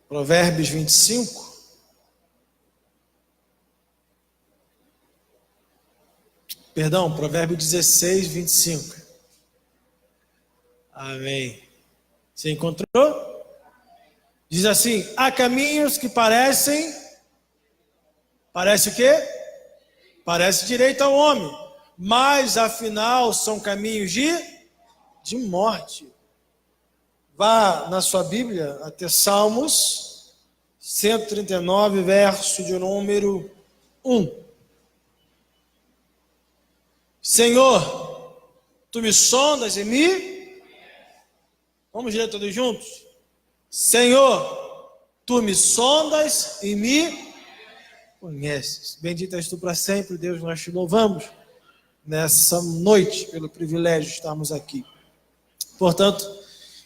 Provérbios 25. Perdão, Provérbios 16, 25. Amém. Você encontrou? Diz assim: há caminhos que parecem o quê? Parece direito ao homem, mas afinal são caminhos de morte. Vá na sua Bíblia até Salmos 139, verso de número 1. Senhor, tu me sondas e me... Vamos ler todos juntos? Senhor, tu me sondas e me conheces. Bendito és tu para sempre, Deus, nós te louvamos nessa noite pelo privilégio de estarmos aqui. Portanto,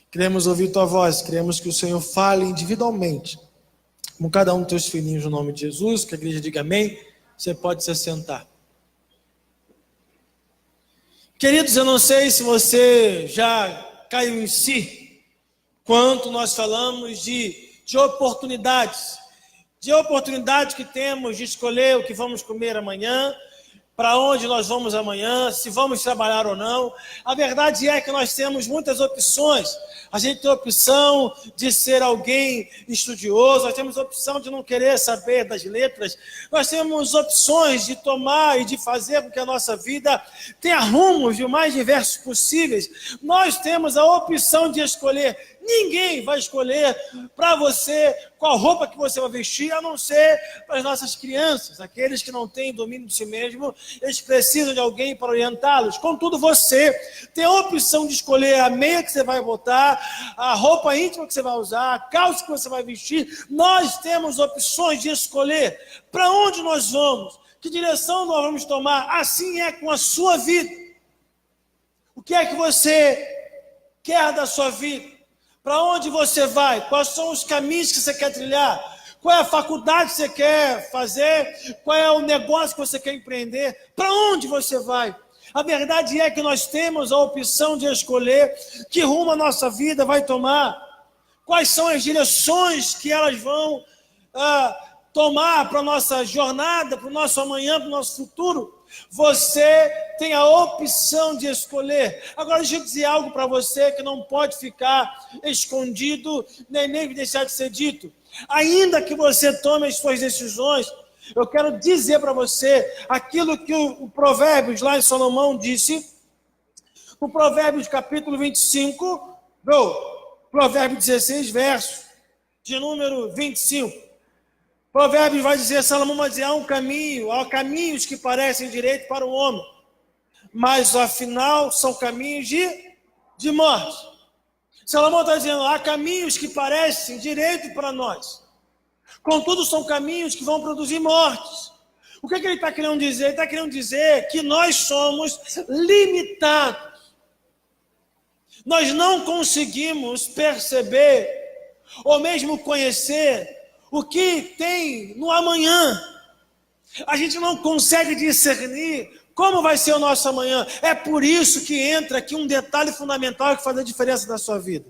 queremos ouvir tua voz, queremos que o Senhor fale individualmente com cada um dos teus filhinhos no nome de Jesus, que a igreja diga amém. Você pode se assentar. Queridos, eu não sei se você já caiu em si quanto nós falamos de oportunidades que temos de escolher o que vamos comer amanhã, para onde nós vamos amanhã, se vamos trabalhar ou não. A verdade é que nós temos muitas opções. A gente tem a opção de ser alguém estudioso, nós temos a opção de não querer saber das letras, nós temos opções de tomar e de fazer com que a nossa vida tenha rumos de mais diversos possíveis. Nós temos a opção de escolher. Ninguém vai escolher para você qual roupa que você vai vestir, a não ser para as nossas crianças, aqueles que não têm domínio de si mesmo, eles precisam de alguém para orientá-los. Contudo, você tem a opção de escolher a meia que você vai botar, a roupa íntima que você vai usar, a calça que você vai vestir. Nós temos opções de escolher para onde nós vamos, que direção nós vamos tomar. Assim é com a sua vida. O que é que você quer da sua vida? Para onde você vai? Quais são os caminhos que você quer trilhar? Qual é a faculdade que você quer fazer? Qual é o negócio que você quer empreender? Para onde você vai? A verdade é que nós temos a opção de escolher que rumo a nossa vida vai tomar. Quais são as direções que elas vão tomar para a nossa jornada, para o nosso amanhã, para o nosso futuro. Você tem a opção de escolher. Agora deixa eu dizer algo para você que não pode ficar escondido, nem deixar de ser dito. Ainda que você tome as suas decisões, eu quero dizer para você aquilo que o Provérbios lá em Salomão disse, no Provérbios capítulo 25, Provérbios 16, verso de número 25. Provérbios vai dizer, Salomão vai dizer, há caminhos que parecem direito para o homem, mas afinal são caminhos de morte. Salomão está dizendo, há caminhos que parecem direito para nós, contudo são caminhos que vão produzir mortes. O que ele está querendo dizer? Ele está querendo dizer que nós somos limitados. Nós não conseguimos perceber, ou mesmo conhecer, o que tem no amanhã. A gente não consegue discernir como vai ser o nosso amanhã. É por isso que entra aqui um detalhe fundamental que faz a diferença na sua vida.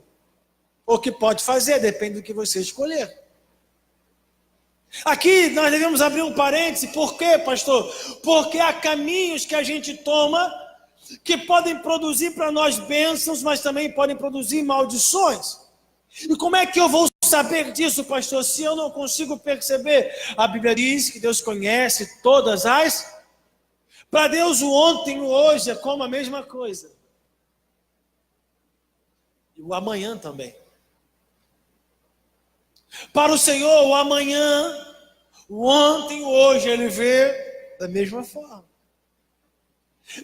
Ou que pode fazer, depende do que você escolher. Aqui nós devemos abrir um parêntese. Por quê, pastor? Porque há caminhos que a gente toma que podem produzir para nós bênçãos, mas também podem produzir maldições. E como é que eu vou saber disso, pastor, se eu não consigo perceber? A Bíblia diz que Deus conhece todas as... Para Deus o ontem e o hoje é como a mesma coisa. E o amanhã também. Para o Senhor, o amanhã, o ontem e o hoje, Ele vê da mesma forma.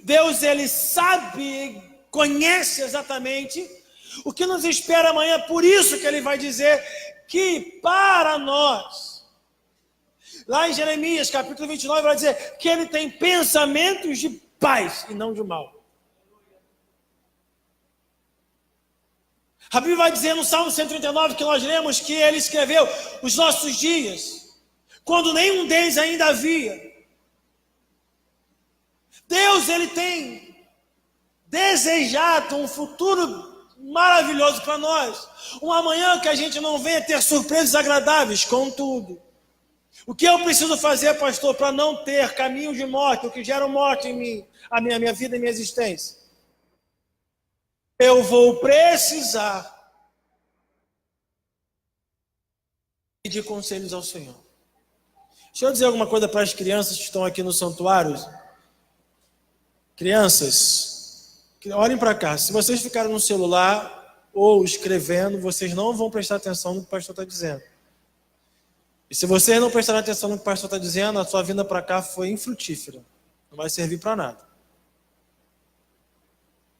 Deus, Ele sabe, conhece exatamente o que nos espera amanhã. Por isso que Ele vai dizer que para nós, lá em Jeremias capítulo 29, vai dizer que Ele tem pensamentos de paz e não de mal. A Bíblia vai dizer no Salmo 139 que nós lemos que Ele escreveu os nossos dias, quando nenhum deles ainda havia. Deus, Ele tem desejado um futuro maravilhoso para nós. Um amanhã que a gente não venha ter surpresas agradáveis com tudo. O que eu preciso fazer, pastor, para não ter caminho de morte, o que gera morte em mim, a minha vida e minha existência? Eu vou precisar pedir conselhos ao Senhor. Deixa eu dizer alguma coisa para as crianças que estão aqui no santuário. Crianças, olhem para cá. Se vocês ficarem no celular ou escrevendo, vocês não vão prestar atenção no que o pastor está dizendo. E se vocês não prestarem atenção no que o pastor está dizendo, a sua vinda para cá foi infrutífera. Não vai servir para nada.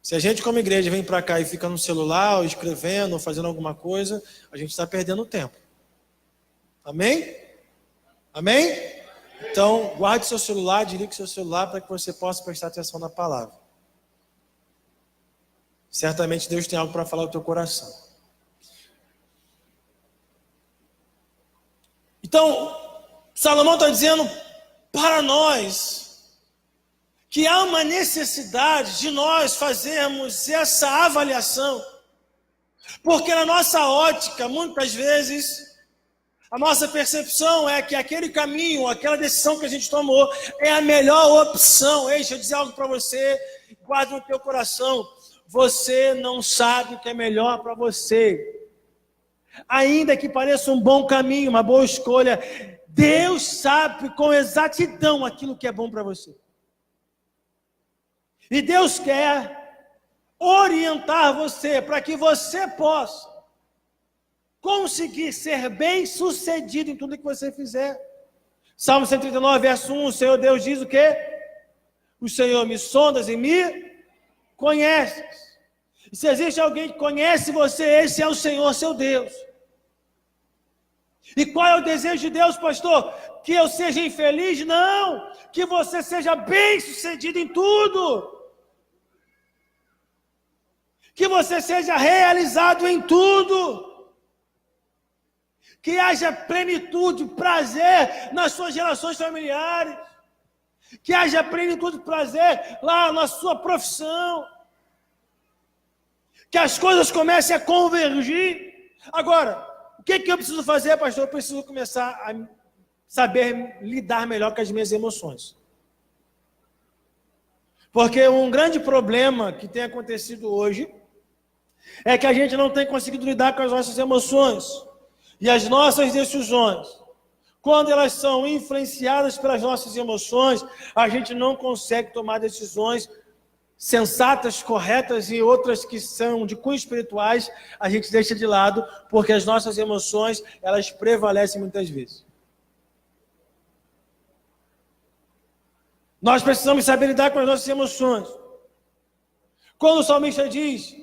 Se a gente como igreja vem para cá e fica no celular, ou escrevendo, ou fazendo alguma coisa, a gente está perdendo tempo. Amém? Amém? Então, guarde seu celular, desligue seu celular para que você possa prestar atenção na palavra. Certamente Deus tem algo para falar no teu coração. Então, Salomão está dizendo para nós que há uma necessidade de nós fazermos essa avaliação, porque na nossa ótica, muitas vezes, a nossa percepção é que aquele caminho, aquela decisão que a gente tomou é a melhor opção. Ei, deixa eu dizer algo para você, guarde no teu coração, você não sabe o que é melhor para você. Ainda que pareça um bom caminho, uma boa escolha, Deus sabe com exatidão aquilo que é bom para você. E Deus quer orientar você para que você possa conseguir ser bem sucedido em tudo que você fizer. Salmo 139, verso 1, o Senhor Deus diz o quê? O Senhor me sondas e me conheces. E se existe alguém que conhece você, esse é o Senhor, seu Deus. E qual é o desejo de Deus, pastor? Que eu seja infeliz? Não! Que você seja bem sucedido em tudo. Que você seja realizado em tudo. Que haja plenitude, prazer nas suas relações familiares. Que haja plenitude, prazer lá na sua profissão. Que as coisas comecem a convergir. Agora, o que eu preciso fazer, pastor? Eu preciso começar a saber lidar melhor com as minhas emoções. Porque um grande problema que tem acontecido hoje é que a gente não tem conseguido lidar com as nossas emoções. E as nossas decisões, quando elas são influenciadas pelas nossas emoções, a gente não consegue tomar decisões sensatas, corretas, e outras que são de cunho espirituais, a gente deixa de lado, porque as nossas emoções, elas prevalecem muitas vezes. Nós precisamos saber lidar com as nossas emoções. Quando o salmista diz,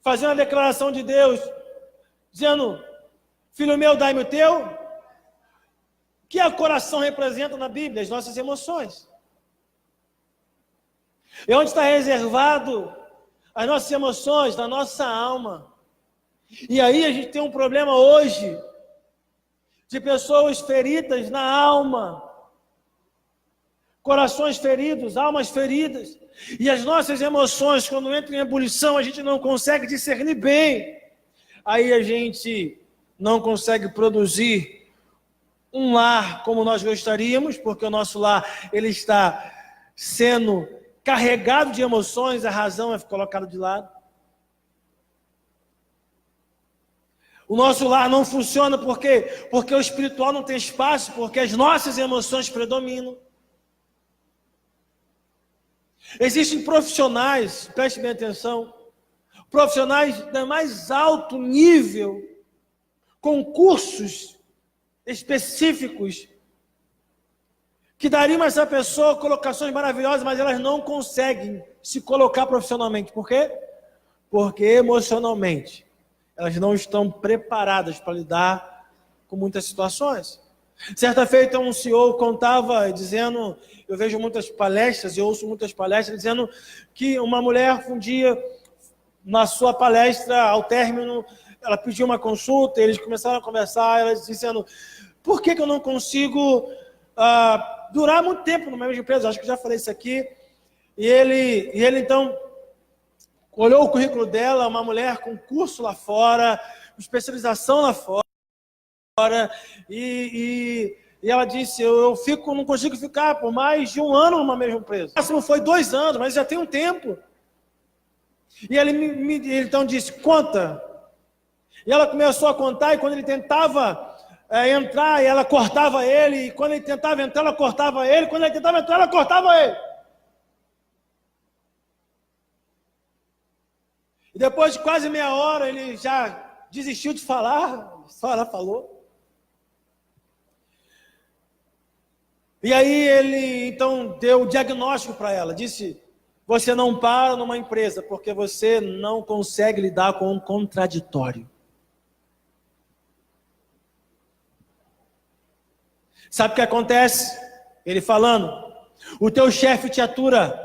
fazendo a declaração de Deus, dizendo, filho meu, dai-me o teu, o que o coração representa na Bíblia? As nossas emoções. É onde está reservado as nossas emoções, na nossa alma. E aí a gente tem um problema hoje de pessoas feridas na alma, corações feridos, almas feridas. E as nossas emoções, quando entram em ebulição, a gente não consegue discernir bem. Aí a gente não consegue produzir um lar como nós gostaríamos, porque o nosso lar ele está sendo carregado de emoções, a razão é colocada de lado. O nosso lar não funciona porque o espiritual não tem espaço, porque as nossas emoções predominam. Existem profissionais, preste bem atenção, profissionais de mais alto nível, com cursos específicos, que dariam a essa pessoa colocações maravilhosas, mas elas não conseguem se colocar profissionalmente. Por quê? Porque emocionalmente elas não estão preparadas para lidar com muitas situações. Certa feita um CEO contava, dizendo, eu vejo muitas palestras, eu ouço muitas palestras, dizendo que uma mulher um dia, na sua palestra, ao término, ela pediu uma consulta, eles começaram a conversar, ela dizendo, por que eu não consigo durar muito tempo numa mesma empresa? Acho que já falei isso aqui. E ele então olhou o currículo dela, uma mulher com curso lá fora, com especialização lá fora, e ela disse, eu não consigo ficar por mais de 1 ano numa mesma empresa. O máximo foi 2 anos, mas já tem um tempo. E ele então disse, conta. E ela começou a contar, e quando ele tentava entrar, ela cortava ele, e quando ele tentava entrar, ela cortava ele, quando ele tentava entrar, ela cortava ele. E depois de quase meia hora, ele já desistiu de falar, só ela falou. E aí ele, então, deu o diagnóstico para ela, disse, você não para numa empresa, porque você não consegue lidar com um contraditório. Sabe o que acontece? Ele falando, o teu chefe te atura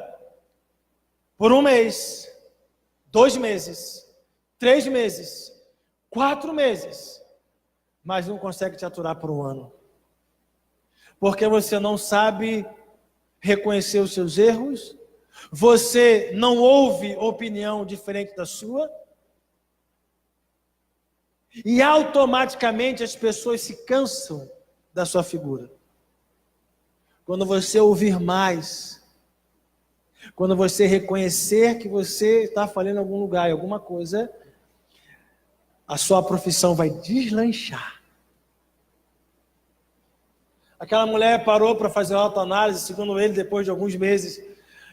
por 1 mês, 2 meses, 3 meses, 4 meses, mas não consegue te aturar por 1 ano. Porque você não sabe reconhecer os seus erros, você não ouve opinião diferente da sua, e automaticamente as pessoas se cansam da sua figura. Quando você ouvir mais, quando você reconhecer que você está falhando em algum lugar, em alguma coisa, a sua profissão vai deslanchar. Aquela mulher parou para fazer uma autoanálise, segundo ele, depois de alguns meses,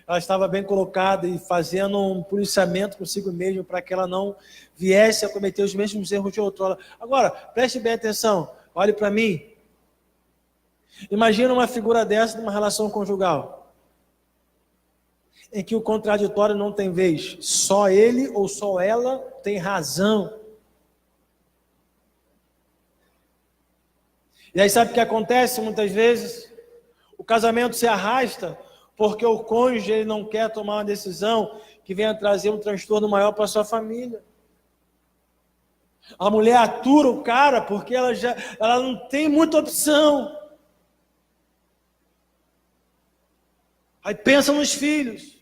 ela estava bem colocada e fazendo um policiamento consigo mesma para que ela não viesse a cometer os mesmos erros de outrora. Agora, preste bem atenção, olhe para mim. Imagina uma figura dessa numa relação conjugal, em que o contraditório não tem vez, só ele ou só ela tem razão. E aí sabe o que acontece muitas vezes? O casamento se arrasta porque o cônjuge ele não quer tomar uma decisão que venha trazer um transtorno maior para a sua família. A mulher atura o cara porque ela não tem muita opção. Aí pensa nos filhos.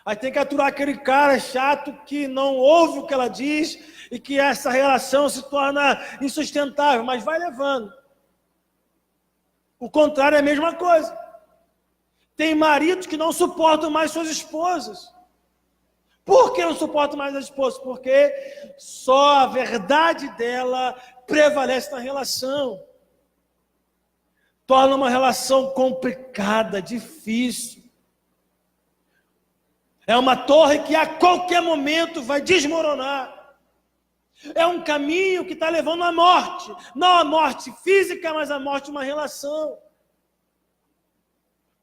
Aí tem que aturar aquele cara chato que não ouve o que ela diz e que essa relação se torna insustentável, mas vai levando. O contrário é a mesma coisa. Tem maridos que não suportam mais suas esposas. Por que não suportam mais as esposas? Porque só a verdade dela prevalece na relação. Torna uma relação complicada, difícil. É uma torre que a qualquer momento vai desmoronar. É um caminho que está levando à morte. Não a morte física, mas a morte de uma relação.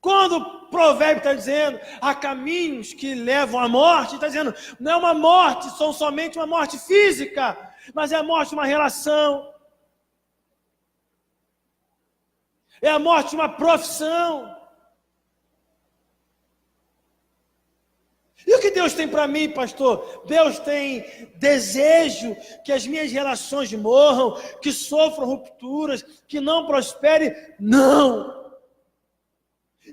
Quando o provérbio está dizendo, há caminhos que levam à morte, está dizendo, não é uma morte, são somente uma morte física, mas é a morte de uma relação. É a morte de uma profissão. E o que Deus tem para mim, pastor? Deus tem desejo que as minhas relações morram, que sofram rupturas, que não prosperem? Não.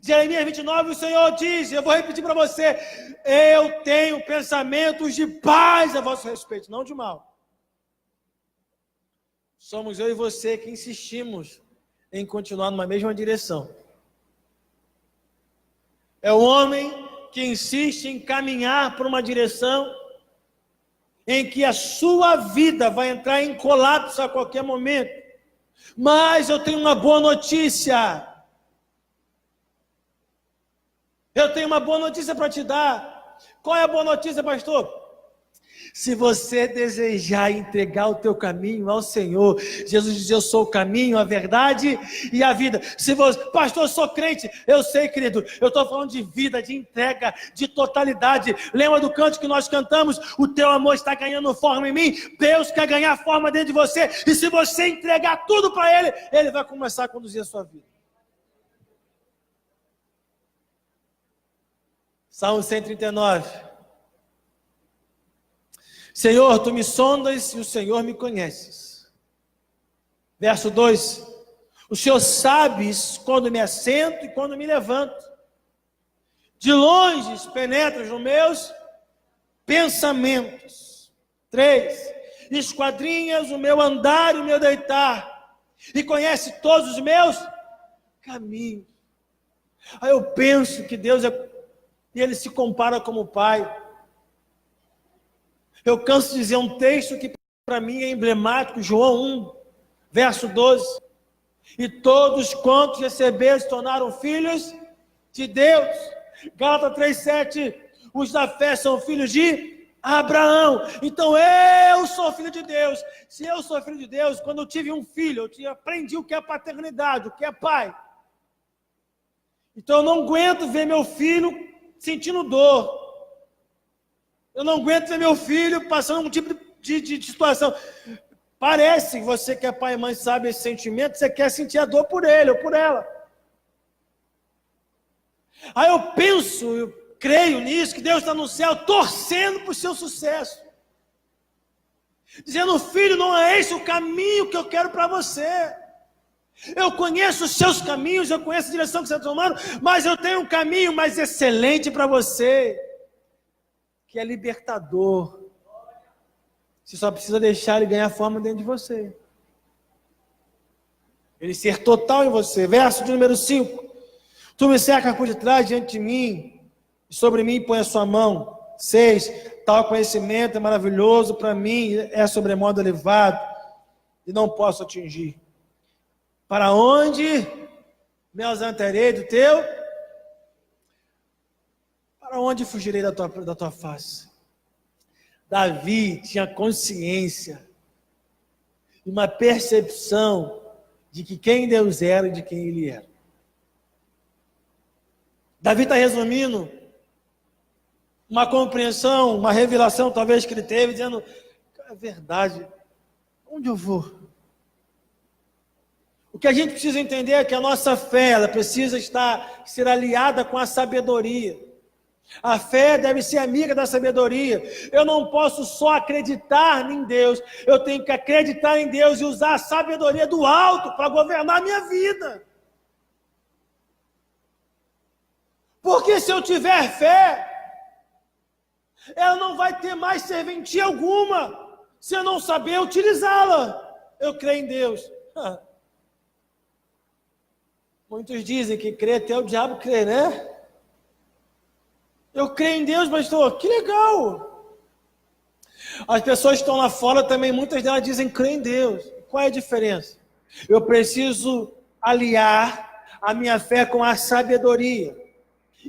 Jeremias 29, o Senhor diz, eu vou repetir para você, eu tenho pensamentos de paz a vosso respeito, não de mal. Somos eu e você que insistimos em continuar numa mesma direção. É o homem que insiste em caminhar por uma direção em que a sua vida vai entrar em colapso a qualquer momento. Mas eu tenho uma boa notícia. Eu tenho uma boa notícia para te dar. Qual é a boa notícia, pastor? Se você desejar entregar o teu caminho ao Senhor, Jesus diz, eu sou o caminho, a verdade e a vida. Se você, pastor, eu sou crente, eu sei, querido, eu estou falando de vida, de entrega, de totalidade. Lembra do canto que nós cantamos? O teu amor está ganhando forma em mim, Deus quer ganhar forma dentro de você, e se você entregar tudo para Ele, Ele vai começar a conduzir a sua vida. Salmo 139. Senhor, tu me sondas e o Senhor me conheces. Verso 2. O Senhor sabes quando me assento e quando me levanto. De longe penetras nos meus pensamentos. 3, esquadrinhas o meu andar e o meu deitar, e conhece todos os meus caminhos. Aí eu penso que Deus e Ele se compara como Pai. Eu canso de dizer um texto que para mim é emblemático, João 1, verso 12. E todos quantos receberam se tornaram filhos de Deus. Gálatas 3,7, os da fé são filhos de Abraão. Então eu sou filho de Deus. Se eu sou filho de Deus, quando eu tive um filho, eu aprendi o que é paternidade, o que é pai. Então eu não aguento ver meu filho sentindo dor. Eu não aguento ver meu filho passando um tipo de situação. Parece que você que é pai e mãe sabe esse sentimento, você quer sentir a dor por ele ou por ela. Aí eu penso, eu creio nisso, que Deus está no céu torcendo para o seu sucesso. Dizendo, filho, não é esse o caminho que eu quero para você. Eu conheço os seus caminhos, eu conheço a direção que você está tomando, mas eu tenho um caminho mais excelente para você, que é libertador. Você só precisa deixar ele ganhar forma dentro de você. Ele ser total em você. Verso de número 5. Tu me cercas por detrás diante de mim, e sobre mim põe a sua mão. 6. Tal conhecimento é maravilhoso para mim, é sobremodo elevado, e não posso atingir. Para onde me ausentarei do teu? Para onde fugirei da tua face? Davi tinha consciência, uma percepção de que quem Deus era e de quem ele era. Davi está resumindo uma compreensão, uma revelação talvez que ele teve, dizendo, é verdade, onde eu vou? O que a gente precisa entender é que a nossa fé, ela precisa ser aliada com a sabedoria. A fé deve ser amiga da sabedoria. Eu não posso só acreditar em Deus, eu tenho que acreditar em Deus e usar a sabedoria do alto para governar a minha vida. Porque se eu tiver fé, ela não vai ter mais serventia alguma, se eu não saber utilizá-la. Eu creio em Deus. Muitos dizem que crê até o diabo crê, né? Eu creio em Deus, pastor, que legal. As pessoas que estão lá fora também, muitas delas dizem creio em Deus. Qual é a diferença? Eu preciso aliar a minha fé com a sabedoria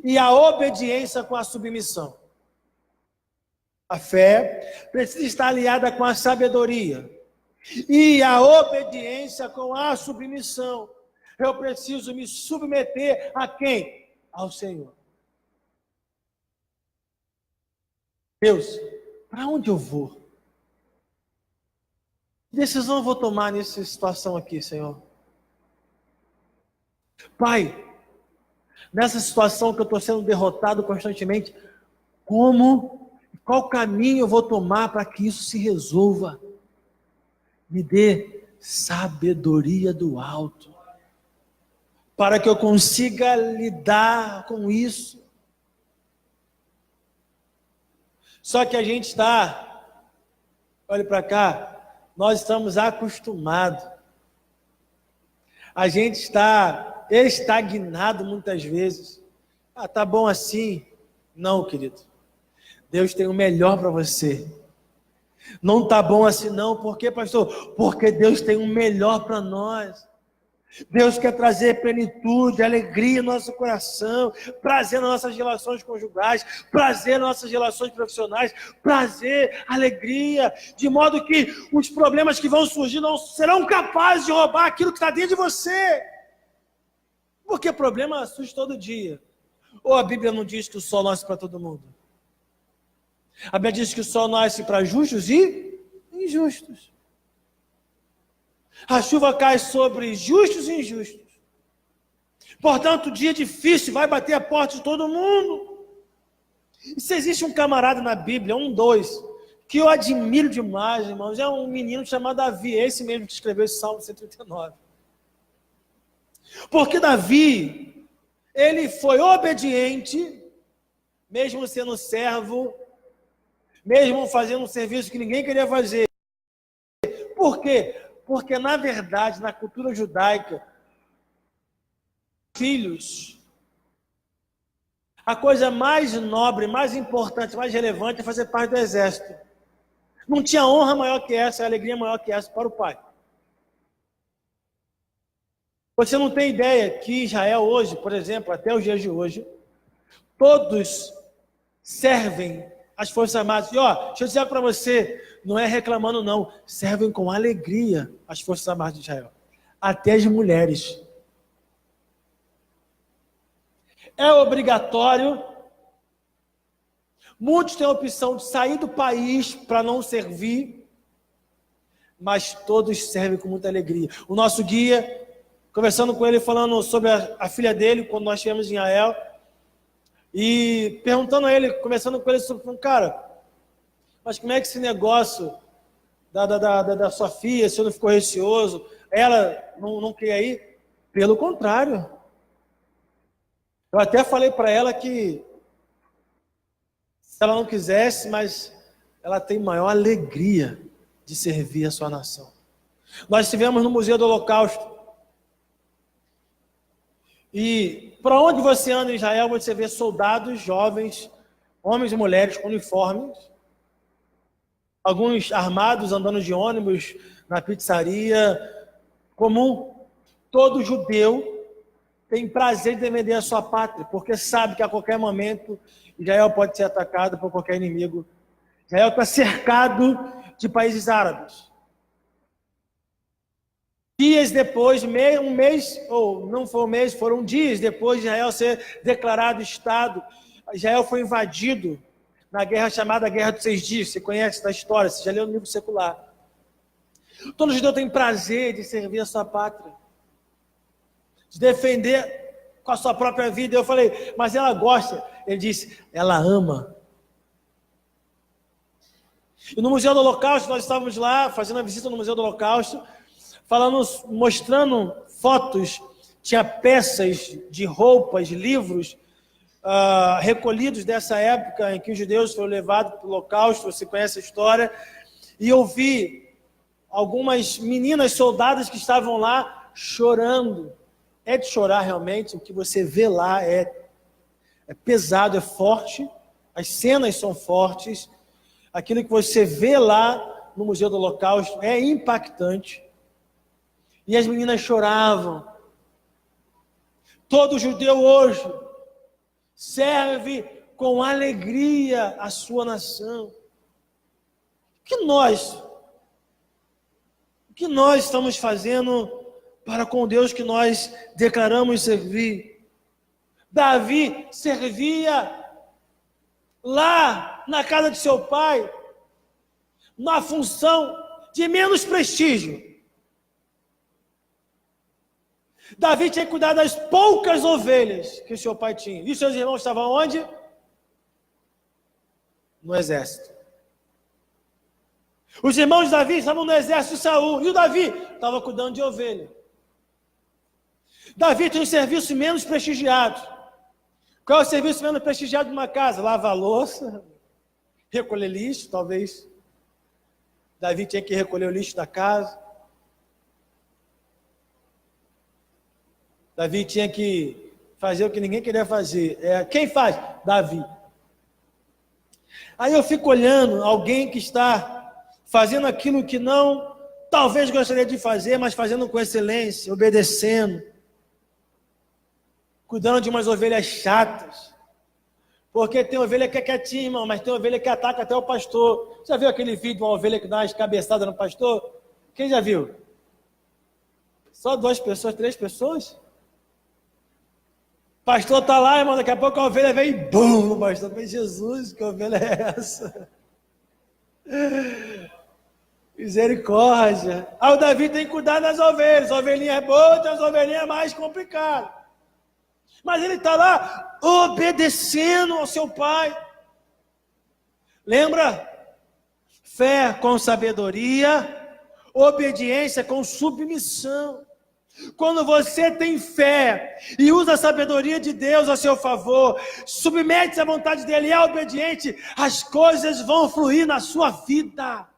e a obediência com a submissão. A fé precisa estar aliada com a sabedoria e a obediência com a submissão. Eu preciso me submeter a quem? Ao Senhor. Deus, para onde eu vou? Que decisão eu vou tomar nessa situação aqui, Senhor? Pai, nessa situação que eu estou sendo derrotado constantemente, qual caminho eu vou tomar para que isso se resolva? Me dê sabedoria do alto, para que eu consiga lidar com isso. Só que a gente olhe para cá, nós estamos acostumados. A gente está estagnado muitas vezes. Tá bom assim? Não, querido. Deus tem o melhor para você. Não tá bom assim não, por quê, pastor? Porque Deus tem o melhor para nós. Deus quer trazer plenitude, alegria no nosso coração, prazer nas nossas relações conjugais, prazer nas nossas relações profissionais, prazer, alegria, de modo que os problemas que vão surgir não serão capazes de roubar aquilo que está dentro de você. Porque problema surge todo dia. Ou a Bíblia não diz que o sol nasce para todo mundo? A Bíblia diz que o sol nasce para justos e injustos. A chuva cai sobre justos e injustos. Portanto, o dia difícil vai bater a porta de todo mundo. E se existe um camarada na Bíblia, que eu admiro demais, irmãos, é um menino chamado Davi, é esse mesmo que escreveu esse Salmo 139. Porque Davi, ele foi obediente, mesmo sendo servo, mesmo fazendo um serviço que ninguém queria fazer. Por quê? Porque, na verdade, na cultura judaica, filhos, a coisa mais nobre, mais importante, mais relevante é fazer parte do exército. Não tinha honra maior que essa, alegria maior que essa para o pai. Você não tem ideia que Israel hoje, por exemplo, até os dias de hoje, todos servem as Forças Armadas. E deixa eu dizer para você, não é reclamando não, servem com alegria as Forças Armadas de Israel. Até as mulheres. É obrigatório. Muitos têm a opção de sair do país para não servir, mas todos servem com muita alegria. O nosso guia, conversando com ele, falando sobre a filha dele, quando nós estivemos em Israel, e perguntando a ele, conversando com ele sobre, cara, mas como é que esse negócio da sua filha, você não ficou receoso? Ela não queria ir? Pelo contrário. Eu até falei para ela que se ela não quisesse, mas ela tem maior alegria de servir a sua nação. Nós estivemos no Museu do Holocausto. E para onde você anda em Israel, você vê soldados jovens, homens e mulheres com uniformes, alguns armados andando de ônibus na pizzaria, comum. Todo judeu tem prazer de defender a sua pátria, porque sabe que a qualquer momento Israel pode ser atacado por qualquer inimigo. Israel está cercado de países árabes. Dias depois, um mês, ou não foi um mês, foram dias depois de Israel ser declarado Estado, Israel foi invadido na guerra chamada Guerra dos 6 Dias. Você conhece da história, você já leu no livro secular. Todo judeu tem prazer de servir a sua pátria, de defender com a sua própria vida. Eu falei, mas ela gosta. Ele disse, ela ama. E no Museu do Holocausto, nós estávamos lá, fazendo a visita no Museu do Holocausto, mostrando fotos, tinha peças de roupas, livros, recolhidos dessa época em que os judeus foram levados para o Holocausto. Você conhece a história. E eu vi algumas meninas soldadas que estavam lá chorando. É de chorar realmente, o que você vê lá é pesado, é forte, as cenas são fortes, aquilo que você vê lá no Museu do Holocausto é impactante. E as meninas choravam. Todo judeu hoje serve com alegria a sua nação. O que nós estamos fazendo para com Deus que nós declaramos servir? Davi servia lá na casa de seu pai, na função de menos prestígio. Davi tinha que cuidar das poucas ovelhas que o seu pai tinha. E seus irmãos estavam onde? No exército. Os irmãos de Davi estavam no exército de Saul. E o Davi estava cuidando de ovelha. Davi tem um serviço menos prestigiado. Qual é o serviço menos prestigiado de uma casa? Lavar a louça, recolher lixo, talvez. Davi tinha que recolher o lixo da casa. Davi tinha que fazer o que ninguém queria fazer. Quem faz? Davi. Aí eu fico olhando alguém que está fazendo aquilo que não, talvez gostaria de fazer, mas fazendo com excelência, obedecendo, cuidando de umas ovelhas chatas. Porque tem ovelha que é quietinha, irmão, mas tem ovelha que ataca até o pastor. Já viu aquele vídeo de uma ovelha que dá umas cabeçadas no pastor? Quem já viu? Só 2 pessoas, 3 pessoas? O pastor está lá, irmão, daqui a pouco a ovelha vem e bum, o pastor fez, Jesus, que ovelha é essa? Misericórdia. Aí o Davi tem que cuidar das ovelhas. A ovelhinha é boa, tem as ovelhinhas mais complicadas. Mas ele está lá obedecendo ao seu pai. Lembra? Fé com sabedoria, obediência com submissão. Quando você tem fé e usa a sabedoria de Deus a seu favor, submete-se à vontade dele e é obediente, as coisas vão fluir na sua vida.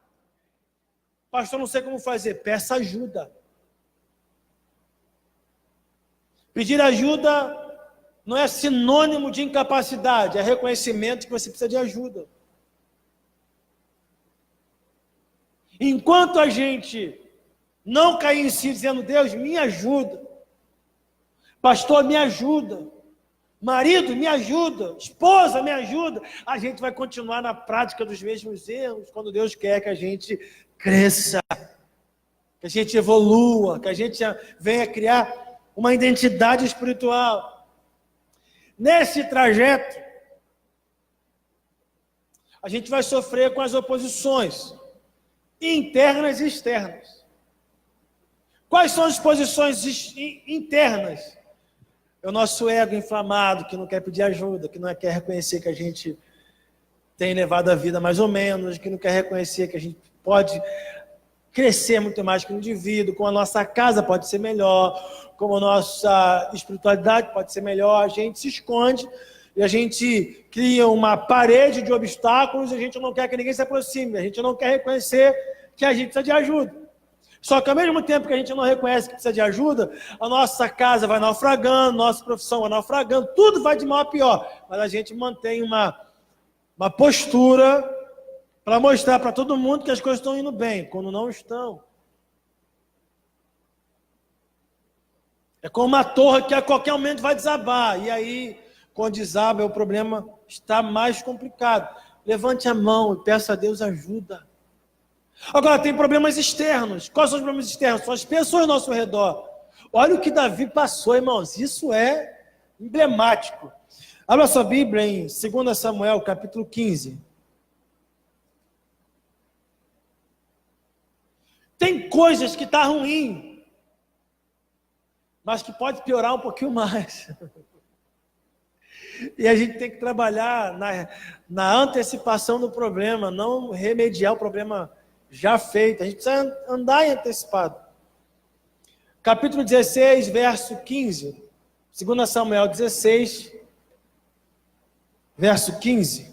Pastor, não sei como fazer. Peça ajuda. Pedir ajuda não é sinônimo de incapacidade, é reconhecimento que você precisa de ajuda. Enquanto a gente não cair em si dizendo, Deus, me ajuda. Pastor, me ajuda. Marido, me ajuda. Esposa, me ajuda. A gente vai continuar na prática dos mesmos erros, quando Deus quer que a gente cresça, que a gente evolua, que a gente venha criar uma identidade espiritual. Nesse trajeto, a gente vai sofrer com as oposições internas e externas. Quais são as posições internas? É o nosso ego inflamado, que não quer pedir ajuda, que não quer reconhecer que a gente tem levado a vida mais ou menos, que não quer reconhecer que a gente pode crescer muito mais que o indivíduo, como a nossa casa pode ser melhor, como a nossa espiritualidade pode ser melhor. A gente se esconde e a gente cria uma parede de obstáculos e a gente não quer que ninguém se aproxime, a gente não quer reconhecer que a gente precisa de ajuda. Só que ao mesmo tempo que a gente não reconhece que precisa de ajuda, a nossa casa vai naufragando, nossa profissão vai naufragando, tudo vai de mal a pior. Mas a gente mantém uma postura para mostrar para todo mundo que as coisas estão indo bem, quando não estão. É como uma torre que a qualquer momento vai desabar. E aí, quando desaba, o problema está mais complicado. Levante a mão e peça a Deus ajuda. Agora, tem problemas externos. Quais são os problemas externos? São as pessoas ao nosso redor. Olha o que Davi passou, irmãos. Isso é emblemático. Abra sua Bíblia em 2 Samuel, capítulo 15. Tem coisas que estão ruins, mas que pode piorar um pouquinho mais. E a gente tem que trabalhar na antecipação do problema, não remediar o problema já feito. A gente precisa andar em antecipado. Capítulo 16, verso 15. 2 Samuel 16, verso 15.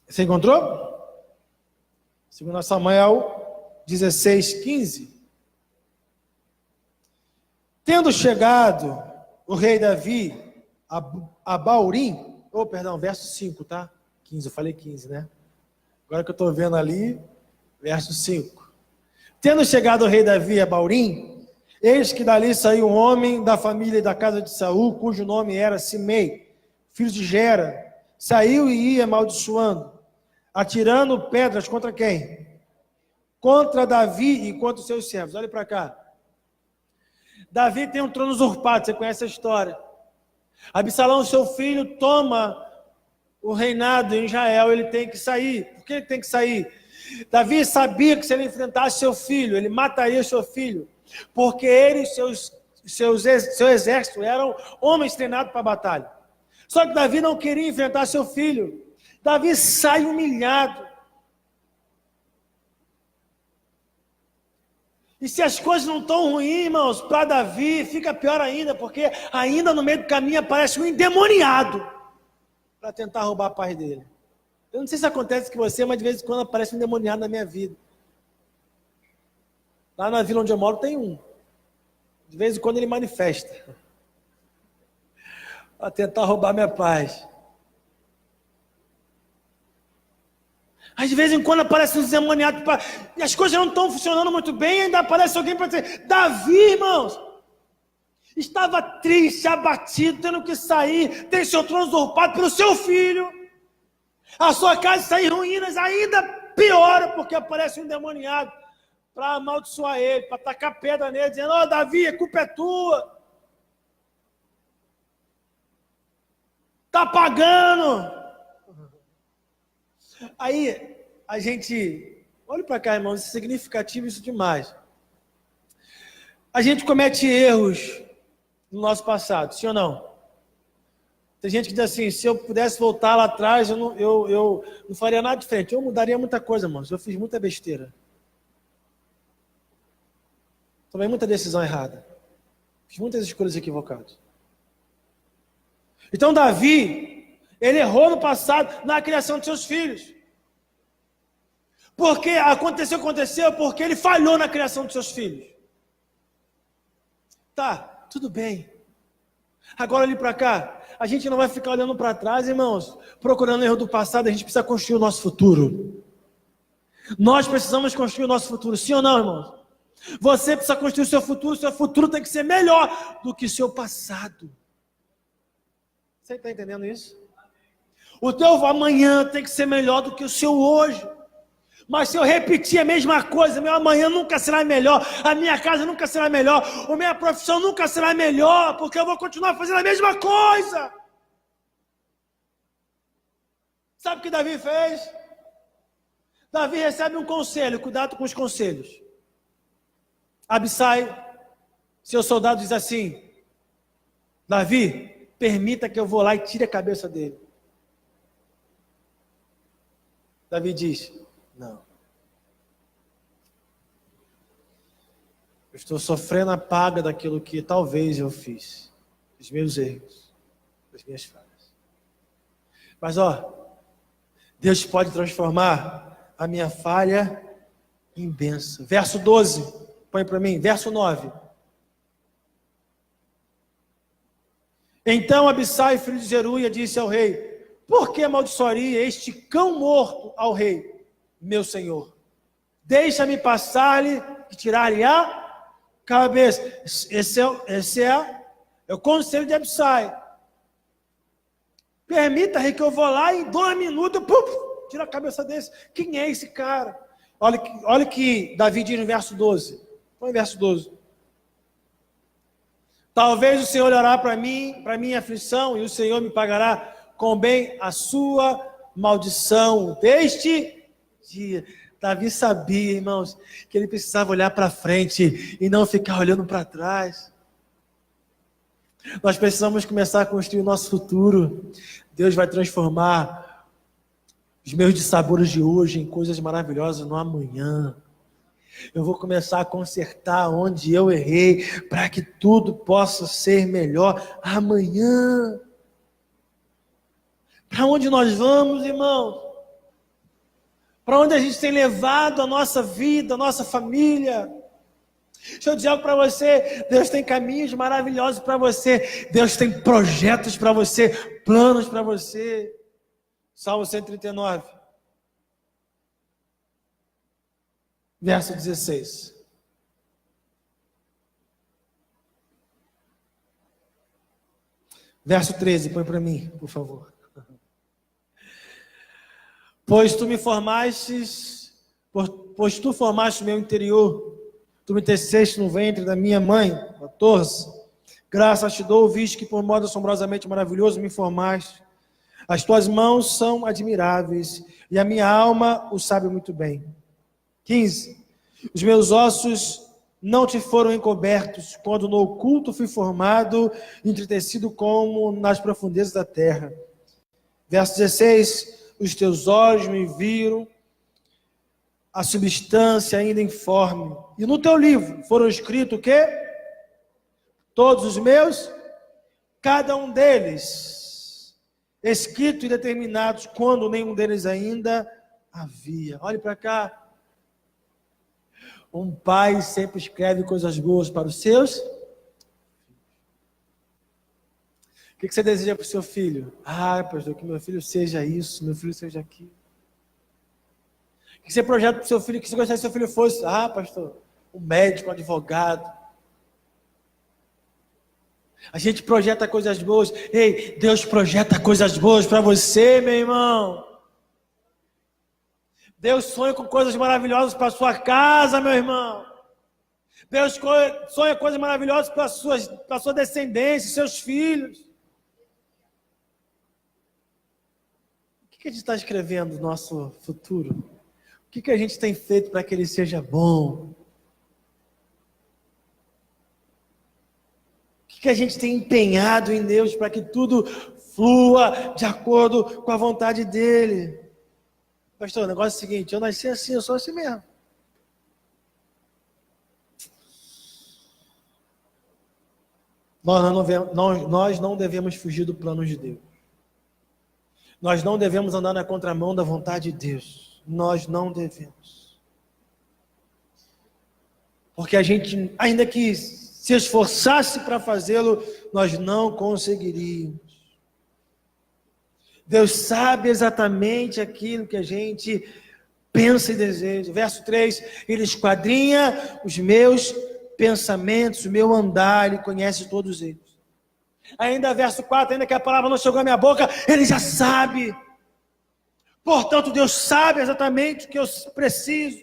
Você encontrou? 2 Samuel 16, 15. Tendo chegado o rei Davi a Baurim, verso 5, tá? 15, eu falei 15, né? Agora que eu estou vendo ali, verso 5. Tendo chegado o rei Davi a Baurim, eis que dali saiu um homem da família e da casa de Saul, cujo nome era Simei, filho de Gera. Saiu e ia amaldiçoando, atirando pedras contra quem? Contra Davi e contra os seus servos. Olha para cá. Davi tem um trono usurpado, você conhece a história. Absalão, seu filho, toma o reinado em Israel, ele tem que sair. Por que ele tem que sair? Davi sabia que se ele enfrentasse seu filho, ele mataria seu filho, porque ele e seu exército eram homens treinados para a batalha. Só que Davi não queria enfrentar seu filho. Davi sai humilhado. E se as coisas não estão ruins, irmãos, para Davi, fica pior ainda, porque ainda no meio do caminho aparece um endemoniado para tentar roubar a paz dele. Eu não sei se acontece com você, mas de vez em quando aparece um endemoniado na minha vida. Lá na vila onde eu moro tem um. De vez em quando ele manifesta para tentar roubar minha paz. Mas de vez em quando aparece um endemoniado e as coisas não estão funcionando muito bem, e ainda aparece alguém para dizer, Davi, irmãos, estava triste, abatido, tendo que sair, tem seu trono usurpado pelo seu filho, a sua casa está em ruínas, ainda piora, porque aparece um endemoniado para amaldiçoar ele, para tacar pedra nele, dizendo, Davi, a culpa é tua, está pagando. Aí, a gente, olha para cá, irmãos, isso é significativo, isso demais. A gente comete erros no nosso passado, sim ou não? Tem gente que diz assim, se eu pudesse voltar lá atrás, eu não faria nada diferente. Eu mudaria muita coisa, irmãos. Eu fiz muita besteira. Tomei muita decisão errada. Fiz muitas escolhas equivocadas. Então Davi, ele errou no passado na criação de seus filhos. Porque aconteceu porque ele falhou na criação de seus filhos. Tá, tudo bem. Agora olhe para cá. A gente não vai ficar olhando para trás, irmãos, procurando erro do passado. A gente precisa construir o nosso futuro. Nós precisamos construir o nosso futuro, sim ou não, irmãos? Você precisa construir o seu futuro tem que ser melhor do que o seu passado. Você está entendendo isso? O teu amanhã tem que ser melhor do que o seu hoje. Mas se eu repetir a mesma coisa, meu amanhã nunca será melhor, a minha casa nunca será melhor, a minha profissão nunca será melhor, porque eu vou continuar fazendo a mesma coisa. Sabe o que Davi fez? Davi recebe um conselho, cuidado com os conselhos. Abissai, seu soldado, diz assim: Davi, permita que eu vou lá e tire a cabeça dele. Davi diz: não. Eu estou sofrendo a paga daquilo que talvez eu fiz, dos meus erros, das minhas falhas. Mas Deus pode transformar a minha falha em bênção. Verso 12, põe para mim, verso 9. Então Abissai, filho de Zeruia, disse ao rei: por que amaldiçoaria este cão morto ao rei, meu senhor? Deixa-me passar-lhe e tirar-lhe a cabeça. Esse é o conselho de Abissai. Permita, rei, que eu vou lá e em 2 minutos, tira a cabeça desse. Quem é esse cara? Olha que Davi diz no verso 12. Põe o verso 12. Talvez o Senhor olhará para mim, para minha aflição, e o Senhor me pagará com bem a sua maldição deste dia. Davi sabia, irmãos, que ele precisava olhar para frente e não ficar olhando para trás. Nós precisamos começar a construir o nosso futuro. Deus vai transformar os meus dissabores de hoje em coisas maravilhosas no amanhã. Eu vou começar a consertar onde eu errei, para que tudo possa ser melhor amanhã. Para onde nós vamos, irmãos? Para onde a gente tem levado a nossa vida, a nossa família? Deixa eu dizer algo para você: Deus tem caminhos maravilhosos para você, Deus tem projetos para você, planos para você. Salmo 139, verso 16. Verso 13, põe para mim, por favor. Pois tu formaste o meu interior, tu me teceste no ventre da minha mãe. 14. Graças te dou, visto que por modo assombrosamente maravilhoso me formaste. As tuas mãos são admiráveis, e a minha alma o sabe muito bem. 15. Os meus ossos não te foram encobertos, quando no oculto fui formado, entretecido como nas profundezas da terra. Verso 16. Os teus olhos me viram a substância ainda informe. E no teu livro foram escritos o quê? Todos os meus, cada um deles, escrito e determinados, quando nenhum deles ainda havia. Olhe para cá. Um pai sempre escreve coisas boas para os seus. O que você deseja para o seu filho? Pastor, que meu filho seja isso, meu filho seja aquilo. O que você projeta para o seu filho? O que você gostaria que seu filho fosse? Pastor, um médico, um advogado. A gente projeta coisas boas. Ei, Deus projeta coisas boas para você, meu irmão. Deus sonha com coisas maravilhosas para a sua casa, meu irmão. Deus sonha coisas maravilhosas para a sua descendência, seus filhos. O que a gente está escrevendo no nosso futuro? O que a gente tem feito para que ele seja bom? O que a gente tem empenhado em Deus para que tudo flua de acordo com a vontade dele. Pastor, o negócio é o seguinte, eu nasci assim, eu sou assim mesmo. Nós não devemos fugir do plano de Deus. Nós não devemos andar na contramão da vontade de Deus. Nós não devemos. Porque a gente, ainda que se esforçasse para fazê-lo, nós não conseguiríamos. Deus sabe exatamente aquilo que a gente pensa e deseja. Verso 3, Ele esquadrinha os meus pensamentos, o meu andar, Ele conhece todos eles. Ainda verso 4, ainda que a palavra não chegou à minha boca, Ele já sabe. Portanto, Deus sabe exatamente o que eu preciso.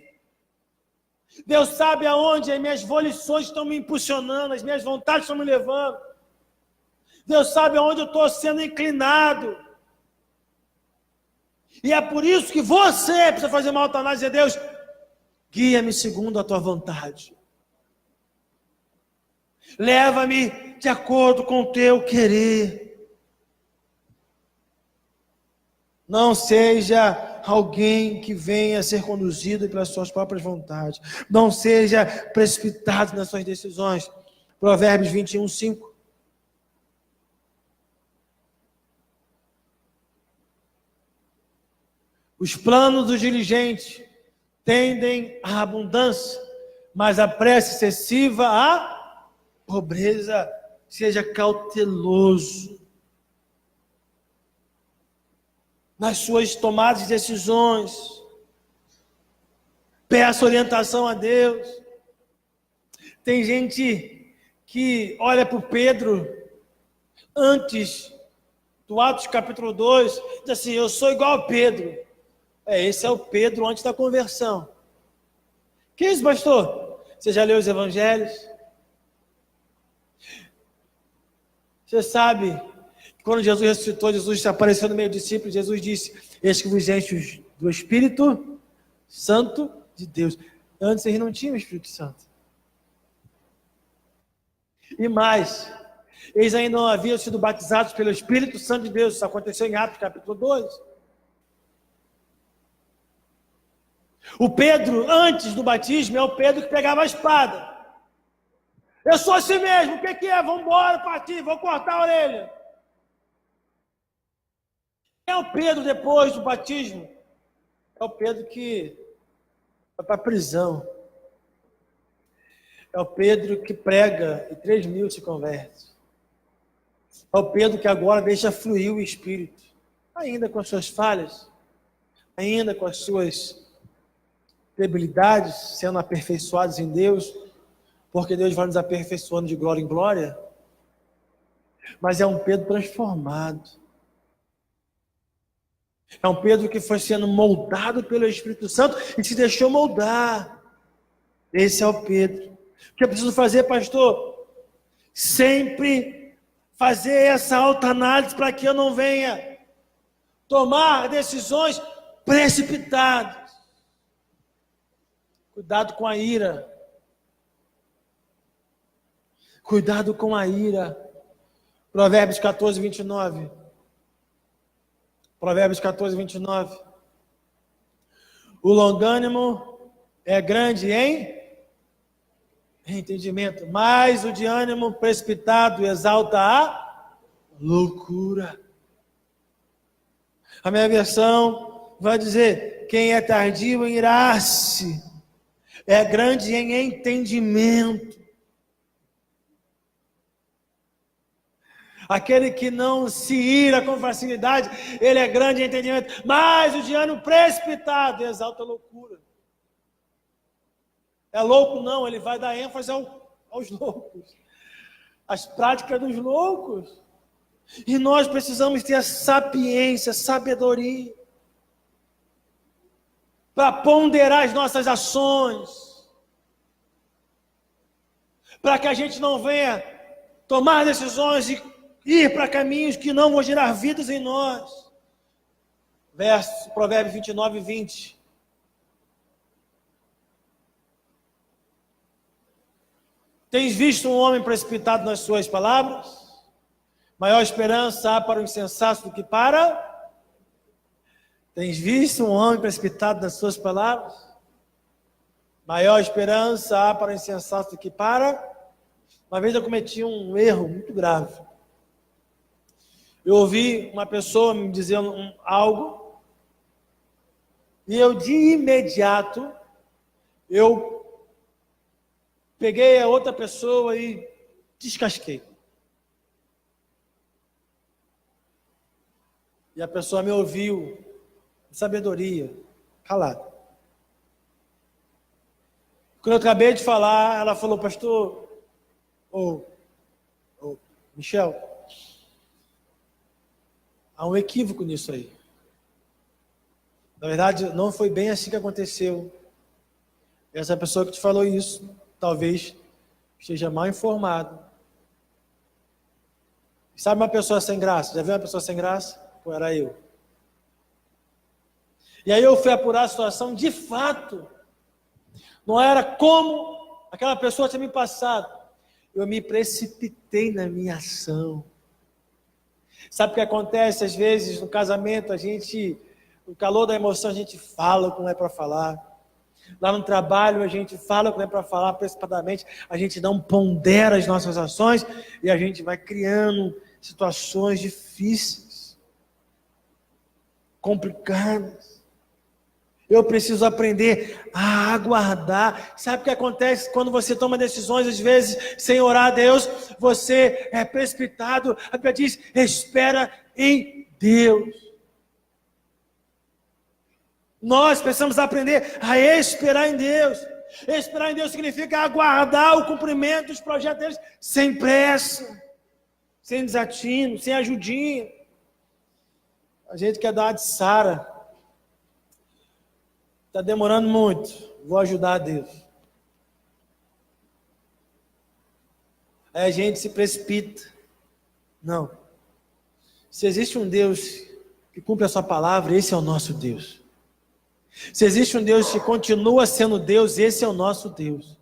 Deus sabe aonde as minhas volições estão me impulsionando, as minhas vontades estão me levando. Deus sabe aonde eu estou sendo inclinado. E é por isso que você precisa fazer uma autoanálise a Deus. Guia-me segundo a tua vontade. Leva-me de acordo com o teu querer. Não seja alguém que venha a ser conduzido pelas suas próprias vontades. Não seja precipitado nas suas decisões. Provérbios 21, 5. Os planos dos diligentes tendem à abundância, mas a pressa excessiva à pobreza. Seja cauteloso nas suas tomadas de decisões. Peça orientação a Deus. Tem gente que olha para o Pedro antes do Atos capítulo 2, diz assim, eu sou igual a Pedro. Esse é o Pedro antes da conversão. Que isso, pastor? Você já leu os evangelhos? Você sabe que quando Jesus ressuscitou, Jesus apareceu no meio dos discípulos, Jesus disse, eis que vos enche do Espírito Santo de Deus. Antes eles não tinham o Espírito Santo. E mais, eles ainda não haviam sido batizados pelo Espírito Santo de Deus. Isso aconteceu em Atos capítulo 2. O Pedro, antes do batismo, é o Pedro que pegava a espada. Eu sou assim mesmo, o que é? Vamos embora, partir, vou cortar a orelha. Quem é o Pedro depois do batismo? É o Pedro que vai para a prisão. É o Pedro que prega e 3.000 se convertem. É o Pedro que agora deixa fluir o Espírito, ainda com as suas falhas, ainda com as suas debilidades, sendo aperfeiçoadas em Deus, porque Deus vai nos aperfeiçoando de glória em glória, mas é um Pedro transformado. É um Pedro que foi sendo moldado pelo Espírito Santo e se deixou moldar. Esse é o Pedro. O que eu preciso fazer, pastor? Sempre fazer essa autoanálise para que eu não venha tomar decisões precipitadas. Cuidado com a ira. Cuidado com a ira. Provérbios 14, 29. Provérbios 14, 29. O longânimo é grande em entendimento, mas o de ânimo precipitado exalta a loucura. A minha versão vai dizer, quem é tardio em irar-se é grande em entendimento. Aquele que não se ira com facilidade, ele é grande em entendimento, mas o de ânimo precipitado exalta a loucura. É louco não, ele vai dar ênfase aos loucos, às práticas dos loucos. E nós precisamos ter a sapiência, a sabedoria, para ponderar as nossas ações, para que a gente não venha tomar decisões e ir para caminhos que não vão gerar vidas em nós. Provérbios 29, 20. Tens visto um homem precipitado nas suas palavras? Maior esperança há para o insensato do que para... Tens visto um homem precipitado nas suas palavras? Maior esperança há para o insensato do que para... Uma vez eu cometi um erro muito grave. Eu ouvi uma pessoa me dizendo algo, e eu de imediato, eu peguei a outra pessoa e descasquei. E a pessoa me ouviu, sabedoria, calado. Quando eu acabei de falar, ela falou, pastor, Michel, há um equívoco nisso aí. Na verdade, não foi bem assim que aconteceu. Essa pessoa que te falou isso, talvez esteja mal informado. Sabe uma pessoa sem graça? Já viu uma pessoa sem graça? Pô, era eu. E aí eu fui apurar a situação, de fato, não era como aquela pessoa tinha me passado. Eu me precipitei na minha ação. Sabe o que acontece? Às vezes, no casamento, no calor da emoção, a gente fala o que não é para falar. Lá no trabalho, a gente fala o que não é para falar precipitadamente. A gente não pondera as nossas ações e a gente vai criando situações difíceis, complicadas. Eu preciso aprender a aguardar. Sabe o que acontece quando você toma decisões, às vezes, sem orar a Deus? Você é precipitado. A Bíblia diz, espera em Deus. Nós precisamos aprender a esperar em Deus. Esperar em Deus significa aguardar o cumprimento dos projetos deles sem pressa, sem desatino, sem ajudinha. A gente quer dar uma de Sara. Está demorando muito, vou ajudar a Deus. Aí a gente se precipita. Não. Se existe um Deus que cumpre a sua palavra, esse é o nosso Deus. Se existe um Deus que continua sendo Deus, esse é o nosso Deus.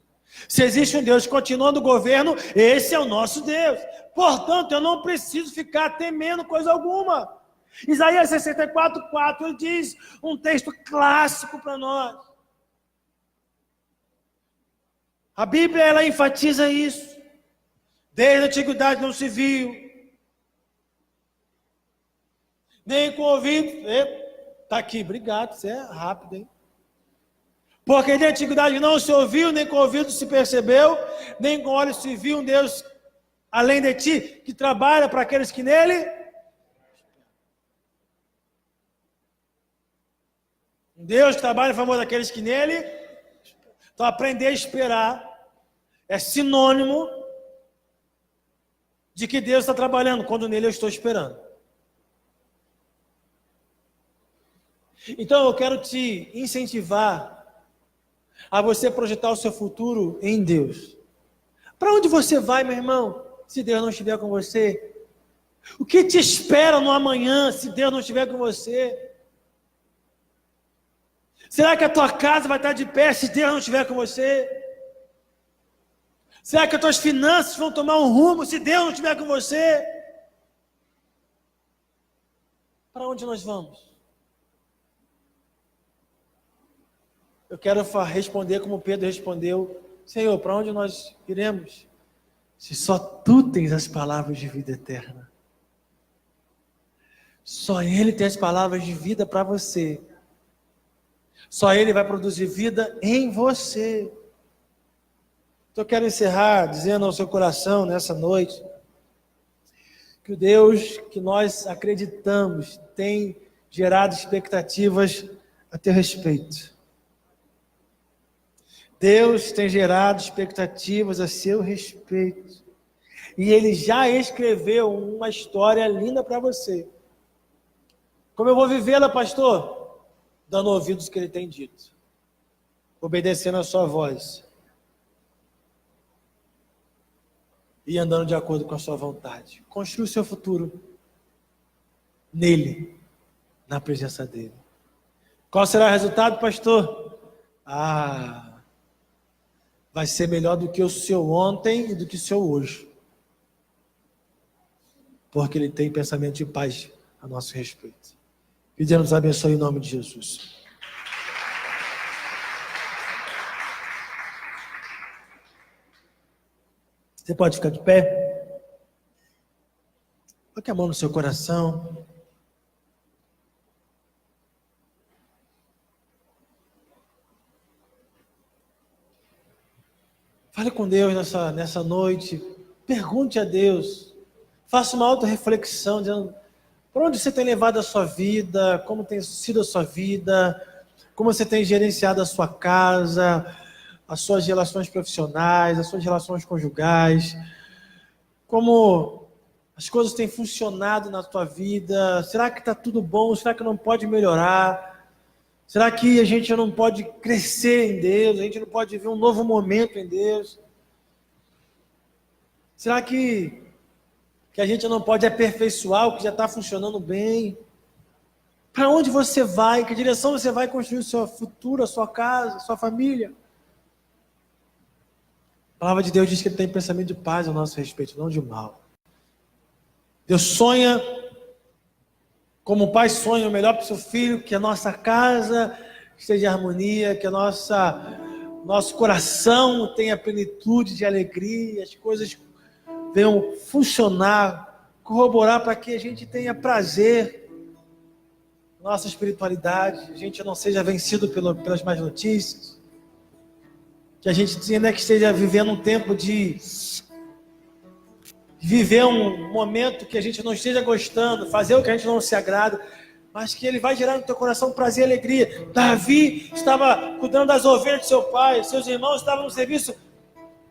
Se existe um Deus que continua no governo, esse é o nosso Deus. Portanto, eu não preciso ficar temendo coisa alguma. Isaías 64:4, ele diz um texto clássico para nós. A Bíblia, ela enfatiza isso. Desde a antiguidade não se viu, nem com ouvido. Está aqui, obrigado, você é rápido, hein? Porque de antiguidade não se ouviu, nem com ouvido se percebeu, nem com olhos se viu um Deus além de ti, que trabalha para aqueles que nele... Deus trabalha em favor daqueles que nele... Então, aprender a esperar é sinônimo de que Deus está trabalhando, quando nele eu estou esperando. Então, eu quero te incentivar a você projetar o seu futuro em Deus. Para onde você vai, meu irmão, se Deus não estiver com você? O que te espera no amanhã, se Deus não estiver com você? Será que a tua casa vai estar de pé se Deus não estiver com você? Será que as tuas finanças vão tomar um rumo se Deus não estiver com você? Para onde nós vamos? Eu quero responder como Pedro respondeu: Senhor, para onde nós iremos? Se só Tu tens as palavras de vida eterna. Só Ele tem as palavras de vida para você. Só Ele vai produzir vida em você. Então eu quero encerrar dizendo ao seu coração nessa noite que o Deus que nós acreditamos tem gerado expectativas a teu respeito. Deus tem gerado expectativas a seu respeito. E Ele já escreveu uma história linda para você. Como eu vou vivê-la, pastor? Dando ouvidos ao que Ele tem dito. Obedecendo a sua voz. E andando de acordo com a sua vontade. Construa o seu futuro nele, na presença dele. Qual será o resultado, pastor? Vai ser melhor do que o seu ontem e do que o seu hoje. porque Ele tem pensamento de paz a nosso respeito. Que Deus nos abençoe em nome de Jesus. Você pode ficar de pé? Coloque a mão no seu coração. Fale com Deus nessa noite. Pergunte a Deus. Faça uma autorreflexão, dizendo por onde você tem levado a sua vida, como tem sido a sua vida, como você tem gerenciado a sua casa, as suas relações profissionais, as suas relações conjugais, como as coisas têm funcionado na tua vida. Será que está tudo bom? Será que não pode melhorar? Será que a gente não pode crescer em Deus? A gente não pode viver um novo momento em Deus? Será que a gente não pode aperfeiçoar o que já está funcionando bem? Para onde você vai? Em que direção você vai construir o seu futuro, a sua casa, a sua família? A palavra de Deus diz que Ele tem pensamento de paz ao nosso respeito, não de mal. Deus sonha, como o pai sonha o melhor para o seu filho, que a nossa casa esteja em harmonia, que nosso coração tenha plenitude de alegria, as coisas venham funcionar, corroborar para que a gente tenha prazer na nossa espiritualidade, a gente não seja vencido pelas más notícias, que a gente ainda que esteja vivendo um tempo de viver um momento que a gente não esteja gostando, fazer o que a gente não se agrada, mas que Ele vai gerar no teu coração prazer e alegria. Davi estava cuidando das ovelhas de seu pai, seus irmãos estavam no serviço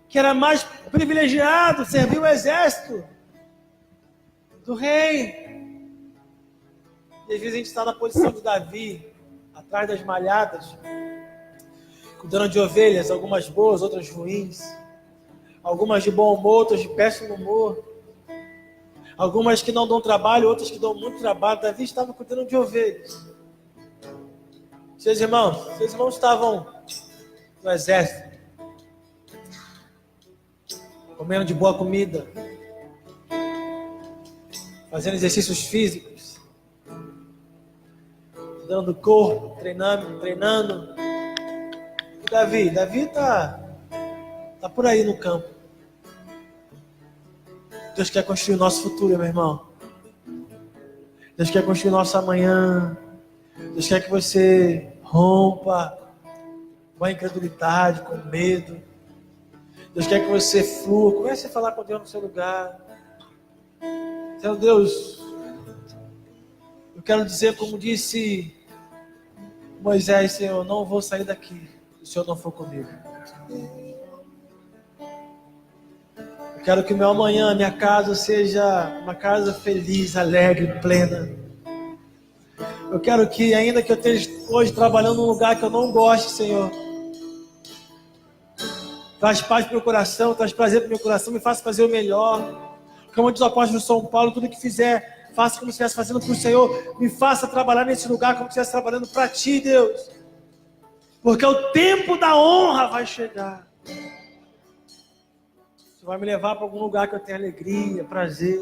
que era mais privilegiado, servir o exército do rei. E às vezes a gente está na posição de Davi, atrás das malhadas, cuidando de ovelhas, algumas boas, outras ruins, algumas de bom humor, outras de péssimo humor, algumas que não dão trabalho, outras que dão muito trabalho. Davi estava cuidando de ovelhas. Seus irmãos estavam no exército, comendo de boa comida, fazendo exercícios físicos, cuidando do corpo, treinando. E Davi tá por aí no campo. Deus quer construir o nosso futuro, meu irmão. Deus quer construir o nosso amanhã. Deus quer que você rompa com a incredulidade, com medo. Deus quer que você flua. Comece a falar com Deus no seu lugar. Senhor Deus, eu quero dizer, como disse Moisés, Senhor, eu não vou sair daqui se o Senhor não for comigo. Eu quero que o meu amanhã, minha casa, seja uma casa feliz, alegre, plena. Eu quero que, ainda que eu esteja hoje trabalhando num lugar que eu não goste, Senhor, traz paz para o meu coração, traz prazer para o meu coração, me faça fazer o melhor. Como diz o apóstolo São Paulo, tudo que fizer, faça como se estivesse fazendo para o Senhor. Me faça trabalhar nesse lugar como se estivesse trabalhando para Ti, Deus. Porque o tempo da honra vai chegar. Você vai me levar para algum lugar que eu tenha alegria, prazer.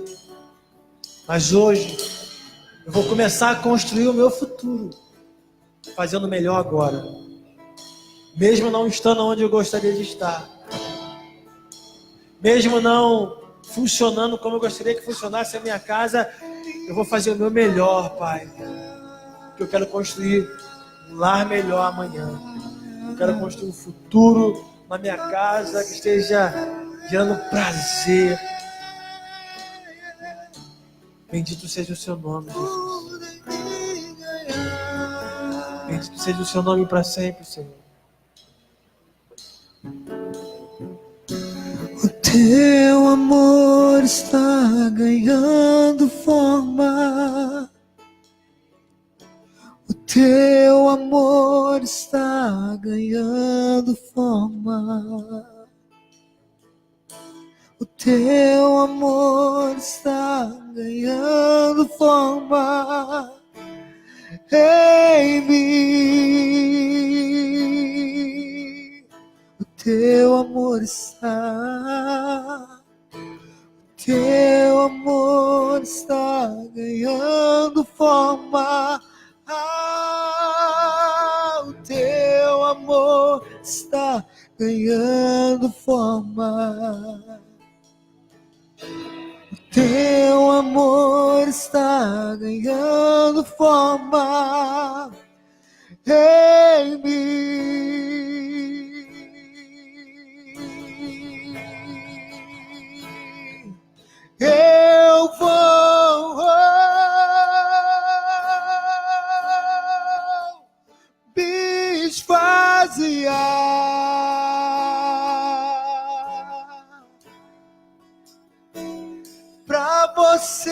Mas hoje, eu vou começar a construir o meu futuro, fazendo melhor agora. Mesmo não estando onde eu gostaria de estar. Mesmo não funcionando como eu gostaria que funcionasse a minha casa, eu vou fazer o meu melhor, Pai. Porque eu quero construir um lar melhor amanhã. Eu quero construir um futuro na minha casa que esteja gerando prazer. Bendito seja o seu nome, Jesus. Bendito seja o seu nome para sempre, Senhor. O teu amor está ganhando forma. O teu amor está ganhando forma. O teu amor está ganhando forma em mim. O teu amor está O teu amor está ganhando forma. O teu amor está ganhando forma em mim. Eu vou me esvaziar pra você.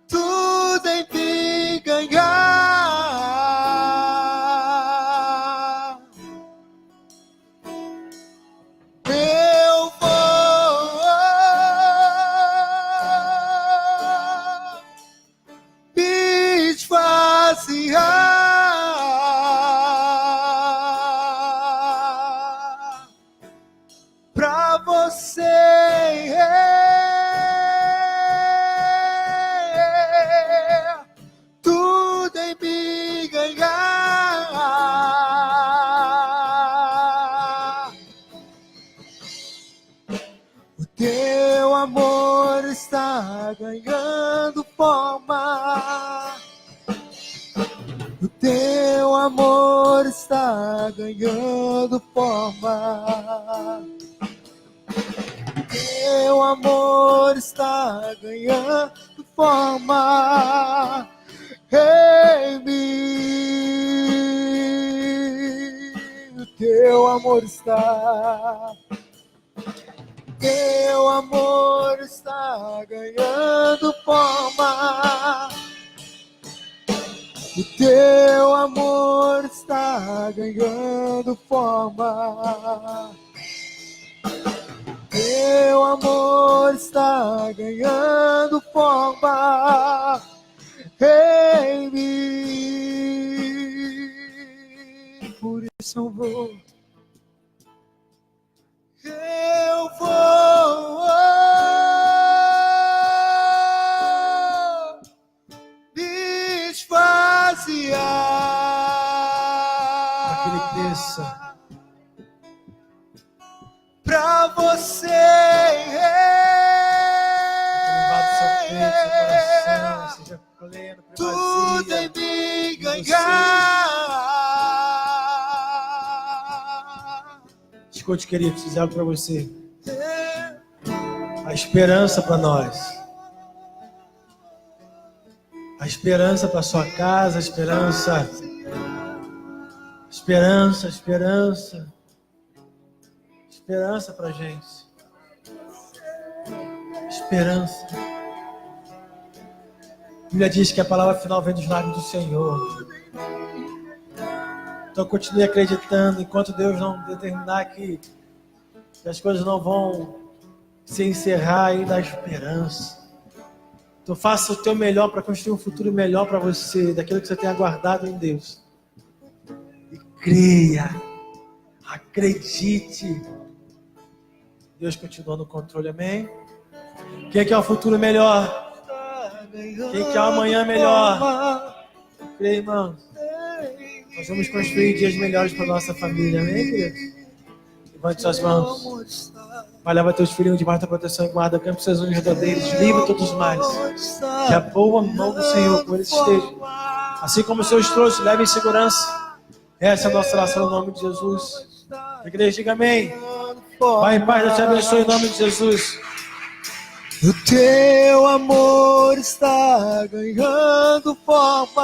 Tudo em mim ganhar. Eu vou me esvaziar pra você. Tudo em mim ganhar. O teu amor está ganhando forma. O teu amor está ganhando forma. O teu amor está ganhando forma em mim. O teu amor está. Teu amor está ganhando forma. O teu amor está ganhando forma. Teu amor está ganhando forma em mim. Por isso eu vou me esvaziar Para que ele cresça. pra você. Elevado seu peito, seu coração, seja pleno, Tudo em primazia. mim ganhar. Escute, querido, dizer algo para você. A esperança para nós. A esperança para sua casa, a esperança. Esperança, esperança. Esperança para gente. Esperança. A Bíblia diz que a palavra final vem dos lábios do Senhor. Então continue acreditando, enquanto Deus não determinar que as coisas não vão se encerrar, aí da esperança. Então faça o teu melhor para construir um futuro melhor para você, daquilo que você tem aguardado em Deus. E creia, acredite. Deus continua no controle, amém? Quem quer um futuro melhor? Quem quer um amanhã melhor? Creia, irmãos. Nós vamos construir dias melhores para nossa família, amém, querido? Levante suas mãos. Pai, leva teus filhinhos debaixo da proteção e guarda, campo seus unhos verdadeiros, livra todos os males. Que a boa mão do Senhor com eles esteja. Assim como os seus trouxe, leve em segurança. Essa é a nossa oração no nome de Jesus. A igreja diga amém. Pai, Pai, Deus te abençoe em nome de Jesus. O teu amor está ganhando forma.